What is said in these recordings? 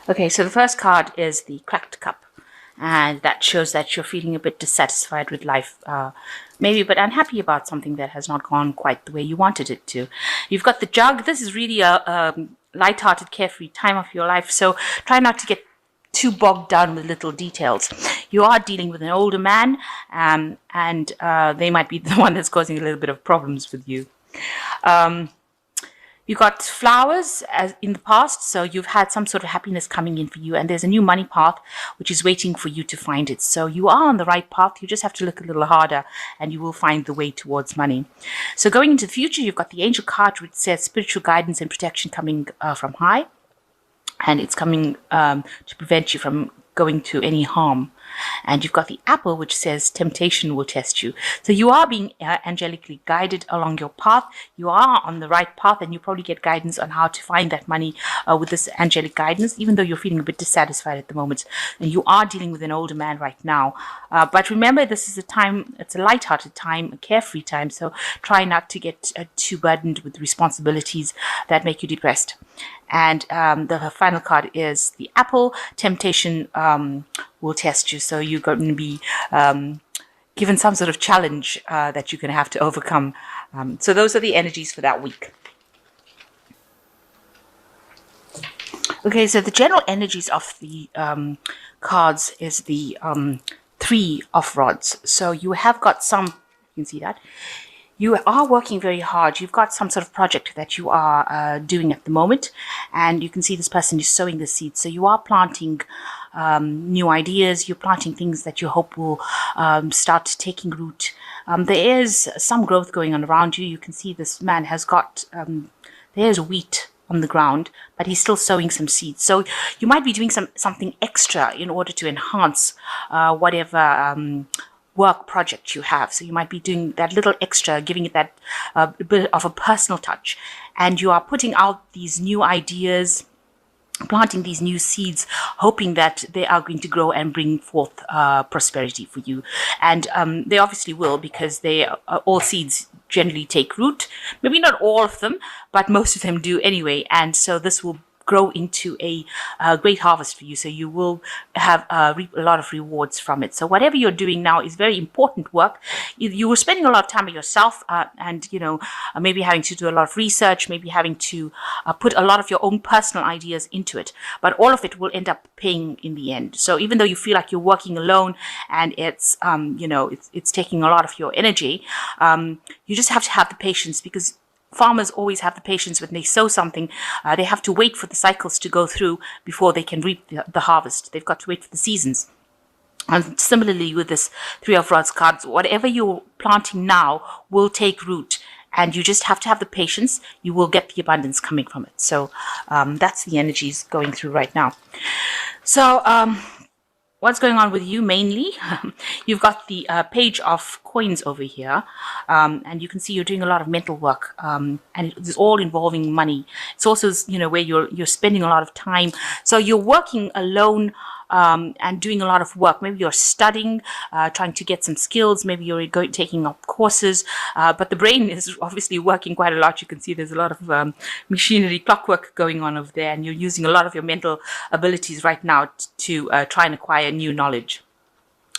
Okay, so the first card is the cracked cup, and that shows that you're feeling a bit dissatisfied with life, maybe a bit unhappy about something that has not gone quite the way you wanted it to. You've got the jug. This is really a light-hearted, carefree time of your life, so try not to get too bogged down with little details. You are dealing with an older man, and they might be the one that's causing a little bit of problems with you. You got flowers as in the past, so you've had some sort of happiness coming in for you, and there's a new money path which is waiting for you to find it. So you are on the right path. You just have to look a little harder, and you will find the way towards money. So going into the future, you've got the angel card which says spiritual guidance and protection coming from high, and it's coming to prevent you from going to any harm. And you've got the apple which says temptation will test you. So you are being angelically guided along your path. You are on the right path, and you probably get guidance on how to find that money with this angelic guidance, even though you're feeling a bit dissatisfied at the moment. And you are dealing with an older man right now. But remember, this is a time, it's a light-hearted time, a carefree time. So try not to get too burdened with responsibilities that make you depressed. And the final card is the apple. Temptation will test you. So you're going to be given some sort of challenge that you're going to have to overcome. So those are the energies for that week. Okay, so the general energies of the cards is the Three of Rods. So you have got some, you can see that. You are working very hard. You've got some sort of project that you are doing at the moment, and you can see this person is sowing the seeds. So you are planting new ideas. You're planting things that you hope will start taking root. There is some growth going on around you. You can see this man has got, there's wheat on the ground, but he's still sowing some seeds. So you might be doing something extra in order to enhance whatever work project you have. So you might be doing that little extra, giving it that bit of a personal touch, and you are putting out these new ideas, planting these new seeds, hoping that they are going to grow and bring forth prosperity for you. And they obviously will, because they all seeds generally take root. Maybe not all of them, but most of them do anyway. And so this will grow into a great harvest for you. So you will have reap a lot of rewards from it. So whatever you're doing now is very important work. You were spending a lot of time with yourself, and maybe having to do a lot of research, maybe having to put a lot of your own personal ideas into it. But all of it will end up paying in the end. So even though you feel like you're working alone and it's it's taking a lot of your energy, you just have to have the patience, because farmers always have the patience when they sow something. They have to wait for the cycles to go through before they can reap the harvest. They've got to wait for the seasons. And similarly with this Three of Rods cards, whatever you're planting now will take root, and you just have to have the patience. You will get the abundance coming from it. So that's the energies going through right now. So what's going on with you mainly? You've got the page of coins over here, and you can see you're doing a lot of mental work, and it's all involving money. It's also where you're spending a lot of time. So you're working alone, and doing a lot of work. Maybe you're studying, trying to get some skills. Maybe you're taking up courses, but the brain is obviously working quite a lot. You can see there's a lot of machinery, clockwork going on over there, and you're using a lot of your mental abilities right now to try and acquire new knowledge.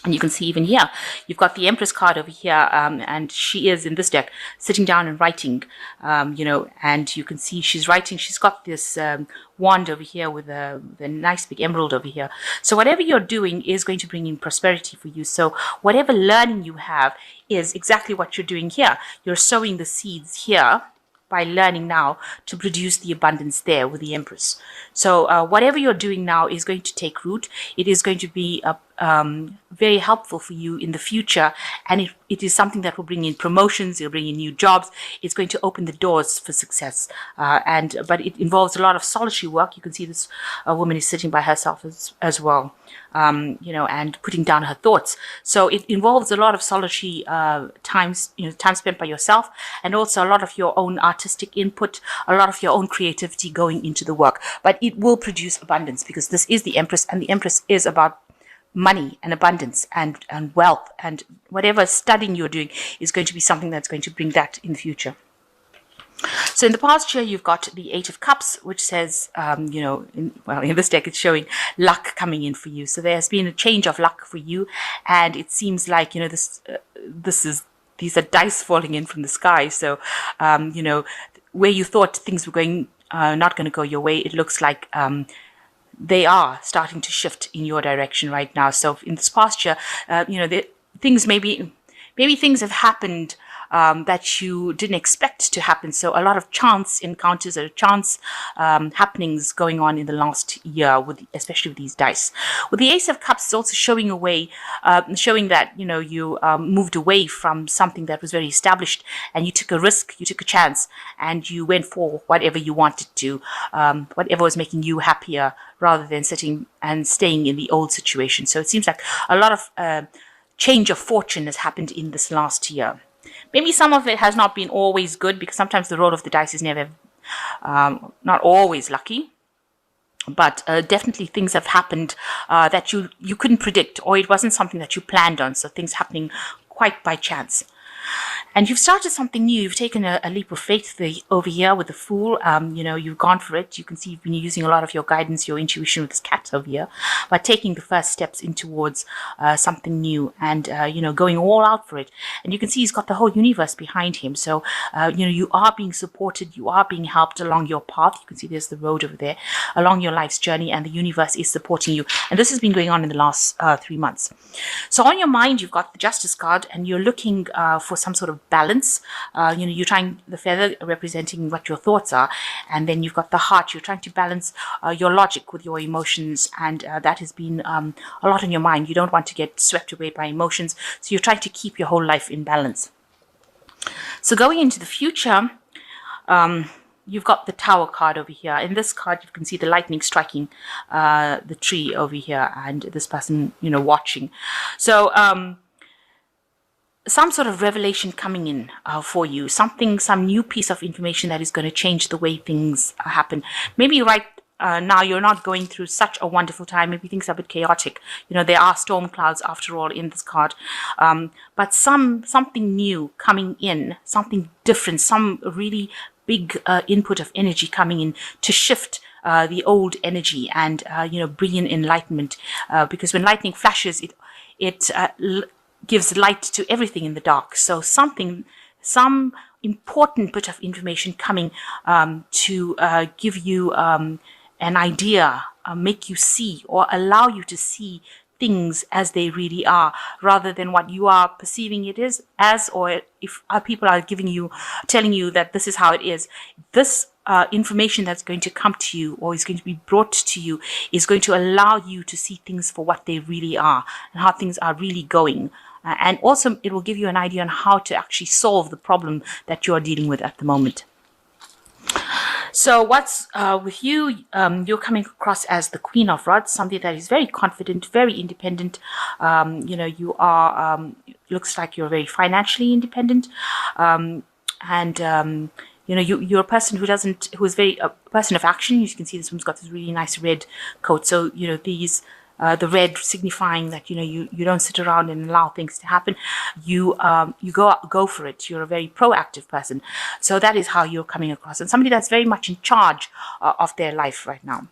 And you can see even here, you've got the Empress card over here, and she is in this deck sitting down and writing, and you can see she's writing. She's got this wand over here with the nice big emerald over here. So whatever you're doing is going to bring in prosperity for you. So whatever learning you have is exactly what you're doing here. You're sowing the seeds here by learning now to produce the abundance there with the Empress. So whatever you're doing now is going to take root. It is going to be very helpful for you in the future, and it is something that will bring in promotions, it'll bring in new jobs, it's going to open the doors for success, but it involves a lot of solitary work. You can see this woman is sitting by herself as well, and putting down her thoughts. So it involves a lot of solitary time spent by yourself, and also a lot of your own artistic input, a lot of your own creativity going into the work. But it will produce abundance, because this is the Empress, and the Empress is about money and abundance and wealth, and whatever studying you're doing is going to be something that's going to bring that in the future. So So in the past year, you've got the Eight of Cups, which says, in this deck, it's showing luck coming in for you. So there has been a change of luck for you, and it seems like, these are dice falling in from the sky. So, where you thought things were not going to go your way, it looks like they are starting to shift in your direction right now. So in this past year, things maybe things have happened that you didn't expect to happen. So a lot of chance encounters or chance happenings going on in the last year, especially with these dice. With the Ace of Cups, it's also showing that you moved away from something that was very established, and you took a risk, you took a chance, and you went for whatever you wanted to, whatever was making you happier, rather than sitting and staying in the old situation. So it seems like a lot of change of fortune has happened in this last year. Maybe some of it has not been always good, because sometimes the roll of the dice is never, not always lucky. But definitely things have happened that you couldn't predict, or it wasn't something that you planned on. So things happening quite by chance. And you've started something new. You've taken a leap of faith over here with the Fool. You've gone for it. You can see you've been using a lot of your guidance, your intuition with this cat over here, by taking the first steps in towards something new, and going all out for it. And you can see he's got the whole universe behind him. So you are being supported. You are being helped along your path. You can see there's the road over there along your life's journey, and the universe is supporting you. And this has been going on in the last 3 months. So on your mind, you've got the Justice card, and you're looking for some sort of balance. You're trying, the feather representing what your thoughts are, and then you've got the heart. You're trying to balance your logic with your emotions, and that has been a lot on your mind. You don't want to get swept away by emotions, so you're trying to keep your whole life in balance. So going into the future, you've got the Tower card over here. In this card, you can see the lightning striking the tree over here, and this person, watching. So some sort of revelation coming in for you, some new piece of information that is going to change the way things happen. Maybe right now you're not going through such a wonderful time. Maybe things are a bit chaotic. There are storm clouds after all in this card. But something new coming in, something different, some really big input of energy coming in to shift the old energy and, bring in enlightenment. Because when lightning flashes, it gives light to everything in the dark. So some important bit of information coming to give you an idea, make you see, or allow you to see things as they really are, rather than what you are perceiving it is as, or if people are telling you that this is how it is. This information that's going to come to you, or is going to be brought to you, is going to allow you to see things for what they really are and how things are really going. And also it will give you an idea on how to actually solve the problem that you are dealing with at the moment. So what's with you, you're coming across as the Queen of Rods, somebody that is very confident, very independent. You are, looks like you're very financially independent. You're a person who is a person of action. You can see this one's got this really nice red coat. So, the red signifying that, you don't sit around and allow things to happen. You go for it. You're a very proactive person. So that is how you're coming across. And somebody that's very much in charge of their life right now.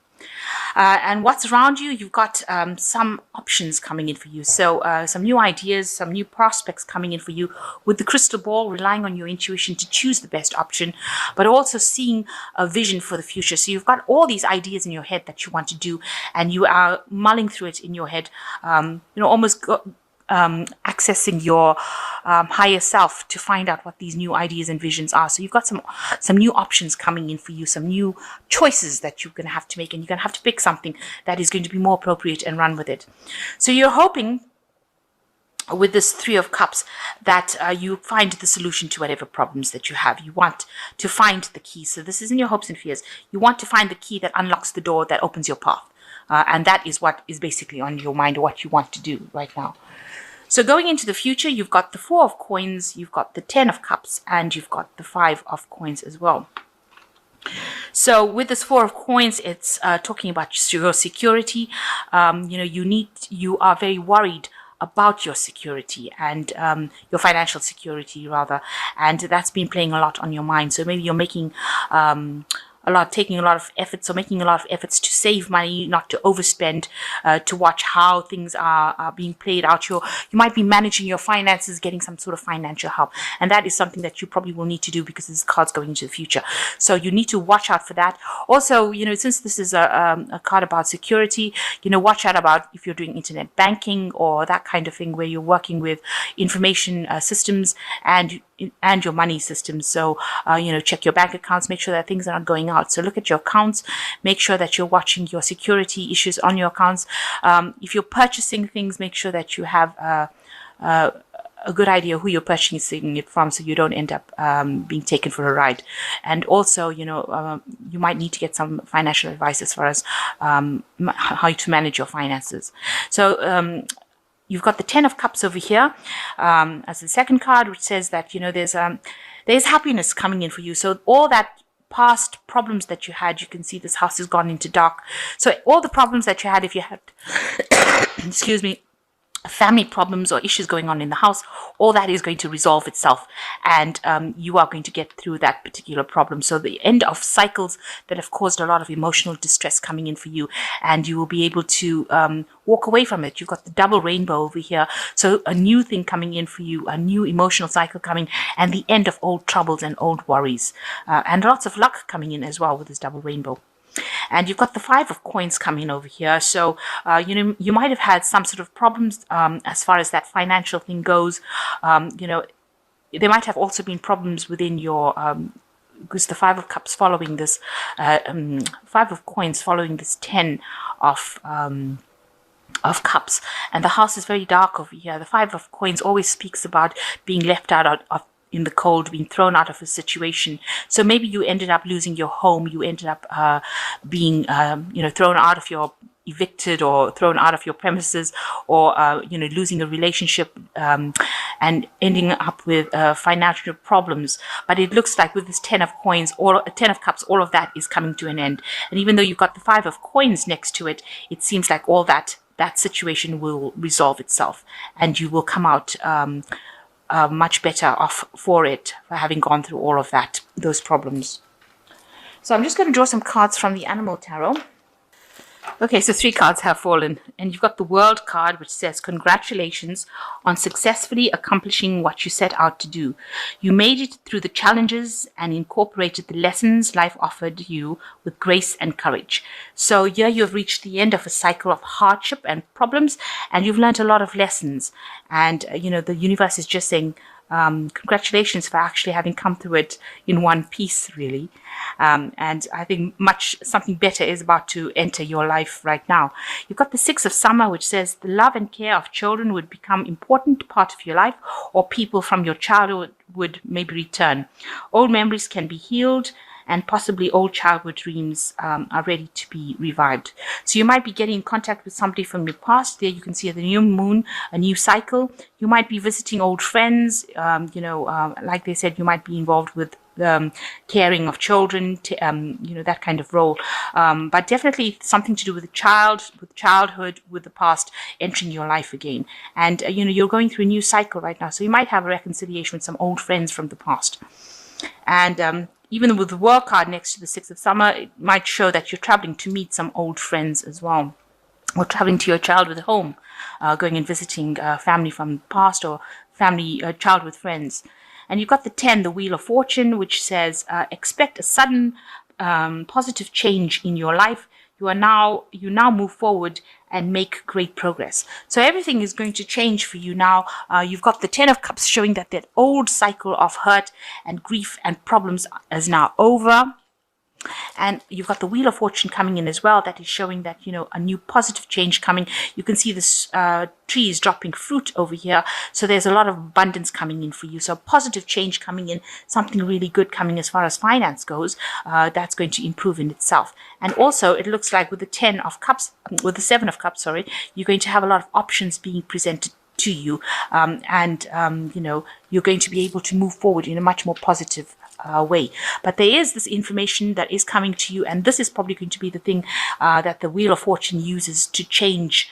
And what's around you, you've got some options coming in for you. So some new ideas, some new prospects coming in for you with the crystal ball, relying on your intuition to choose the best option, but also seeing a vision for the future. So you've got all these ideas in your head that you want to do, and you are mulling through it in your head, accessing your higher self to find out what these new ideas and visions are. So you've got some new options coming in for you, some new choices that you're going to have to make, and you're going to have to pick something that is going to be more appropriate and run with it. So you're hoping with this Three of Cups that you find the solution to whatever problems that you have. You want to find the key. So this is in your hopes and fears. You want to find the key that unlocks the door that opens your path. And that is what is basically on your mind, or what you want to do right now. So going into the future, you've got the Four of Coins, you've got the Ten of Cups, and you've got the Five of Coins as well. So with this Four of Coins, it's talking about your security. You are very worried about your security and your financial security rather, and that's been playing a lot on your mind. So maybe you're making taking a lot of efforts or making a lot of efforts to save money, not to overspend, to watch how things are being played out. You might be managing your finances, getting some sort of financial help. And that is something that you probably will need to do because this card's going into the future. So you need to watch out for that. Also, since this is a card about security, watch out about if you're doing internet banking or that kind of thing where you're working with information systems and your money systems. So, check your bank accounts, make sure that things are not going out. So look at your accounts, make sure that you're watching your security issues on your accounts. If you're purchasing things, make sure that you have a good idea who you're purchasing it from so you don't end up being taken for a ride. And also, you might need to get some financial advice as far as how to manage your finances. So, you've got the 10 of Cups over here as the second card, which says that, there's happiness coming in for you. So all that past problems that you had, you can see this house has gone into dark. So all the problems that you had, if you had, excuse me, family problems or issues going on in the house, all that is going to resolve itself, and you are going to get through that particular problem. So the end of cycles that have caused a lot of emotional distress coming in for you, and you will be able to walk away from it. You've got the double rainbow over here, so a new thing coming in for you, a new emotional cycle coming, and the end of old troubles and old worries, and lots of luck coming in as well with this double rainbow. And you've got the 5 of Coins coming over here. So, you might have had some sort of problems as far as that financial thing goes. There might have also been problems within your, because the 5 of Cups following this, 5 of Coins following this 10 of Cups. And the house is very dark over here. The 5 of Coins always speaks about being left out of in the cold, being thrown out of a situation. So maybe you ended up losing your home, you ended up being thrown out of your, evicted or thrown out of your premises, or losing a relationship and ending up with financial problems. But it looks like with this 10 of Coins, 10 of Cups, all of that is coming to an end. And even though you've got the 5 of Coins next to it, it seems like all that situation will resolve itself, and you will come out much better off for having gone through all of those problems. So I'm just going to draw some cards from the Animal Tarot. Okay, so 3 cards have fallen, and you've got the World card, which says, congratulations on successfully accomplishing what you set out to do. You made it through the challenges and incorporated the lessons life offered you with grace and courage. So here you've reached the end of a cycle of hardship and problems, and you've learned a lot of lessons. And, the universe is just saying, congratulations for actually having come through it in one piece, really. And I think something better is about to enter your life right now. You've got the 6 of Summer, which says the love and care of children would become important part of your life, or people from your childhood would maybe return. Old memories can be healed, and possibly old childhood dreams are ready to be revived. So you might be getting in contact with somebody from your past. There you can see the new moon, a new cycle. You might be visiting old friends. Like they said, you might be involved with caring of children, that kind of role. But definitely something to do with childhood, with the past entering your life again. And, you're going through a new cycle right now. So you might have a reconciliation with some old friends from the past. And even with the World card next to the 6 of Summer, it might show that you're traveling to meet some old friends as well, or traveling to your childhood home, going and visiting family from the past, or childhood friends. And you've got the 10, the Wheel of Fortune, which says, expect a sudden positive change in your life. You now move forward and make great progress. So everything is going to change for you now. You've got the 10 of Cups showing that old cycle of hurt and grief and problems is now over. And you've got the Wheel of Fortune coming in as well. That is showing that, a new positive change coming. You can see this trees dropping fruit over here. So there's a lot of abundance coming in for you. So positive change coming in, something really good coming as far as finance goes. That's going to improve in itself. And also it looks like with the 10 of Cups, with the 7 of Cups, you're going to have a lot of options being presented to you. You're going to be able to move forward in a much more positive way. But there is this information that is coming to you, and this is probably going to be the thing that the Wheel of Fortune uses to change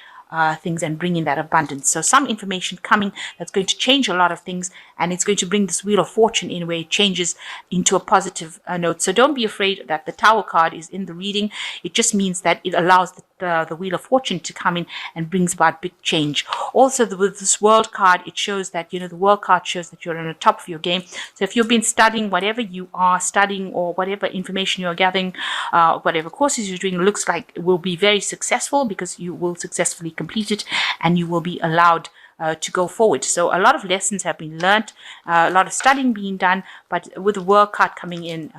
things and bring in that abundance. So some information coming that's going to change a lot of things, and it's going to bring this Wheel of Fortune in where it changes into a positive note. So don't be afraid that the Tower card is in the reading. It just means that it allows the Wheel of Fortune to come in and brings about big change. Also, with this World card, it shows that, the World card shows that you're on the top of your game. So if you've been studying, whatever you are studying or whatever information you're gathering, whatever courses you're doing, looks like it will be very successful, because you will successfully complete it and you will be allowed to go forward. So a lot of lessons have been learned, a lot of studying being done, but with the World card coming in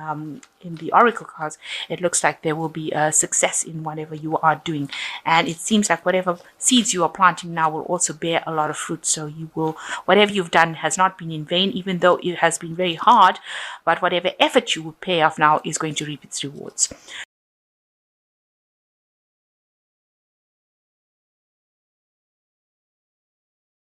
the Oracle cards, it looks like there will be a success in whatever you are doing. And it seems like whatever seeds you are planting now will also bear a lot of fruit. So you will, whatever you've done has not been in vain, even though it has been very hard, but whatever effort you will pay off now is going to reap its rewards.